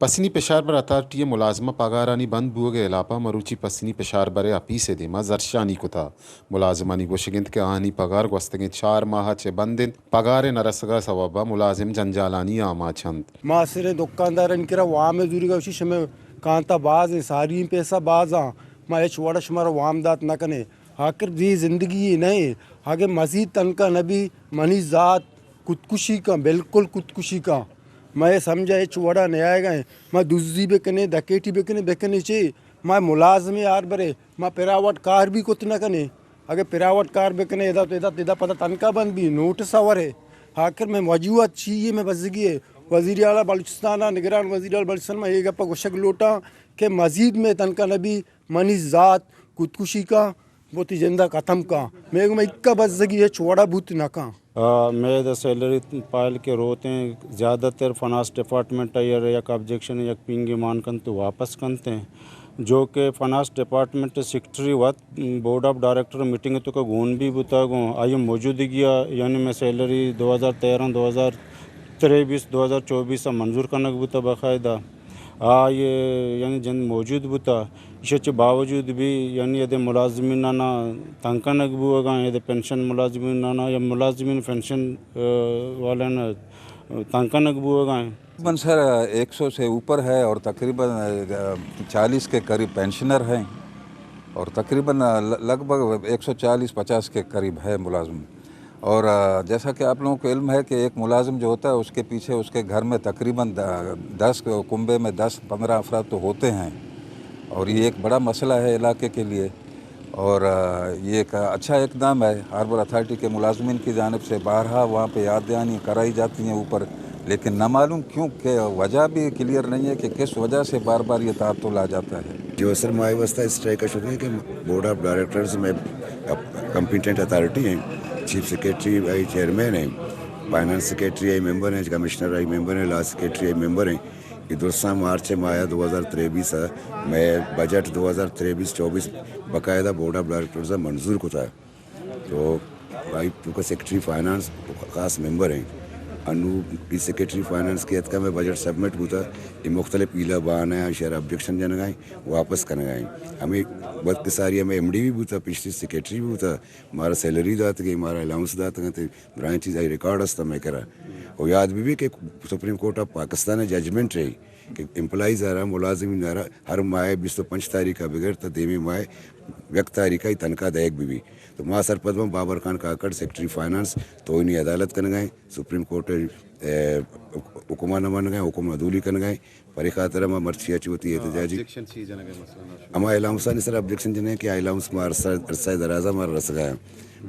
पसनी पेशार बर अथॉरिटी मुलाजमा पगारानी बंद बुगे इलापा मरूची पसनी पेशार बरे अपी से देमा जरशानी कुता मुलाजमानी गोशगिंत के आनी पगार गोस्तगे 4 माह चे बंदिन पगार नरसगा सवबा मुलाजिम जंजालानी आमा छंद मासरे दुकानदार इनकरा वाम जुरी का शीश में कांता बाज है सारी पैसा बाजा मा एच वड़श मारा वामदात न कने आखिर जी जिंदगी नहीं आगे मजीद तनका नबी मनी ज़ात खुदकुशी का बिल्कुल खुदकुशी का मैं समझा एच वड़ा नहीं आएगा मैं दुजी बेकने दकेटी बेकने चाहिए मैं मुलाजम यार बरे मैं पिरावट कार भी कुछ न कने अगर पिरावट कार बेकने इदा पता तनका बंद भी नोटिस आवर है आखिर में वजूहत चाहिए मैं बजगी है वज़ीर आला बलूचिस्तान निगरान वज़ीर आला बलूचिस्तान में ये गप्पा गोशक लोटा कि मजीद में तनका नबी मनी ज़ात खुदकुशी का बहुत ही जिंदा ख़त्म का मैं इक्का बजगी है छोड़ा भूत ना का मैं सैलरी पायल के रोते हैं ज़्यादातर फनास डिपार्टमेंट या एक ऑब्जेक्शन या पिंगी मान कन तो वापस करते हैं जो कि फनास डिपार्टमेंट सेक्रेटरी वत बोर्ड ऑफ डायरेक्टर मीटिंग तो का गुण भी बता गो आई मौजूदगी यानी मैं सैलरी 2013 2023 2024 से मंजूर करने को बता बाकायदा ये यानी जन मौजूद बता इसके बावजूद भी यानी यदि मुलाजमीन ना तंका नकबूगा यदि पेंशन मुलाजमीन ना या मुलाजमीन पेंशन वाले ना तंका नकबूगा तकरीबन सर 100 से ऊपर है और तकरीबन 40 के करीब पेंशनर हैं और तकरीबन लगभग 140-50 के करीब है मुलाजिम। और जैसा कि आप लोगों को इल्म है कि एक मुलाजिम जो होता है उसके पीछे उसके घर में तकरीबन 10 कुंबे में 10-15 अफराद तो होते हैं और ये एक बड़ा मसला है इलाके के लिए। और ये एक अच्छा इक़दाम है हार्बर अथॉरिटी के मुलाजमीन की जानिब से बारहा वहाँ पे याद दहानी कराई जाती हैं ऊपर, लेकिन नामालूम क्यों कि वजह भी क्लियर नहीं है कि किस वजह से बार बार ये तातुल आ जाता है। जो सर माई वस्ता स्ट्राइक का शुरू है कि बोर्ड ऑफ डायरेक्टर्स में कंपिटेंट अथॉरिटी हैं, चीफ सेक्रेटरी आई चेयरमैन है, फाइनेंस सेक्रेटरी आई मेंबर हैं, कमिश्नर आई मेंबर हैं, लॉ सेक्रेटरी आई मेंबर हैं। ये दोस्ता मार्च में आया 2023 में बजट 2023-24 बाकायदा बोर्ड ऑफ डायरेक्टर्स मंजूर को था। तो भाई तो सेक्रेटरी फाइनेंस खास मेंबर हैं अनु डी सेक्रेटरी फाइनेंस के अतका में बजट सबमिट होता ये मुख्तलिफ पीला बान है शेयर ऑब्जेक्शन जन गए वापस करने गए हमें बहुत सारी हमें एमडी भी होता पिछली सेक्रेटरी भी होता हमारा सैलरी दात गई हमारा अलाउंस दात गए ब्रांच चीज़ आई रिकॉर्ड हस्ता मैं करा और याद भी कि supreme court of Pakistan judgment रही कि एम्प्लॉइज़ आ रहा मुलाजिम आ रहा हर माह 25 तारीख का बगैर तो देवी माह व्यक्त तारीख का ही तनख्वाह देख भी तो माँ सरपद में बाबर खान काकड़ सेक्रेटरी फाइनेंस तो इन्हीं अदालत करने गए सुप्रीम कोर्ट हुकुमा न मन गए हुकुम अदूली करने गए परी खातर में मर्ची अच्छी होती है एहतजाजी हमारा अलाउंसा नहीं सर ऑब्जेक्शन जने कि अलाउंस में अरसा दराजा मार रस गया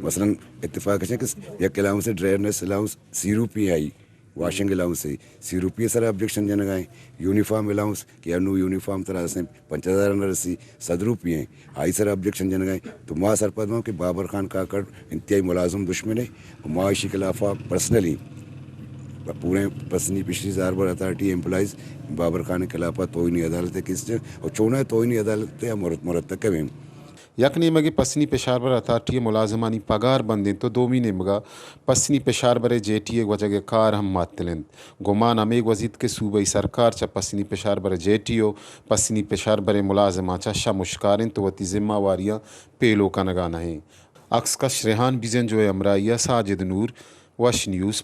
मसलन इत्तेफाक है कि एक अलाउंस ड्राइवनेस अलाउंस ₹100 आई वाशिंग अलाउंस है ₹100 सर ऑब्जेक्शन जन गए यूनिफॉर्म अलाउंस कि अनु यूनिफॉर्म तरह से 5000 रसी ₹100 आई सर ऑब्जेक्शन जन गए तो माँ सरपद में कि बाबर खान काकड़ इंतहाई मुलाजम दुश्मन है माशी के खिलाफा पर्सनली पूरे पसनी पिछली harbour authority employees Babar Khan के खिलाफा तोइनी अदालत किस और चोना तोइनी अदालत मुरतब कवें यकनी मगी पसनी पेशार बर अथॉरिटी मुलाजमानी पगार बंदिन तो 2 महीने मगा पसनी पेशार बरे जेटी एक वजह कार हम मातलिंद गुमान अमेग वजीद के सूबाई सरकार चा पसनी पेशार बरे जेटीओ पसनी पेशार बरे मुलाजमा चा शा मुश्कारिन तो वती जिम्मेवारियाँ पेलो का नगाना है अक्स का शरेहान बिजन जो अमराइया साजिद नूर वश न्यूज़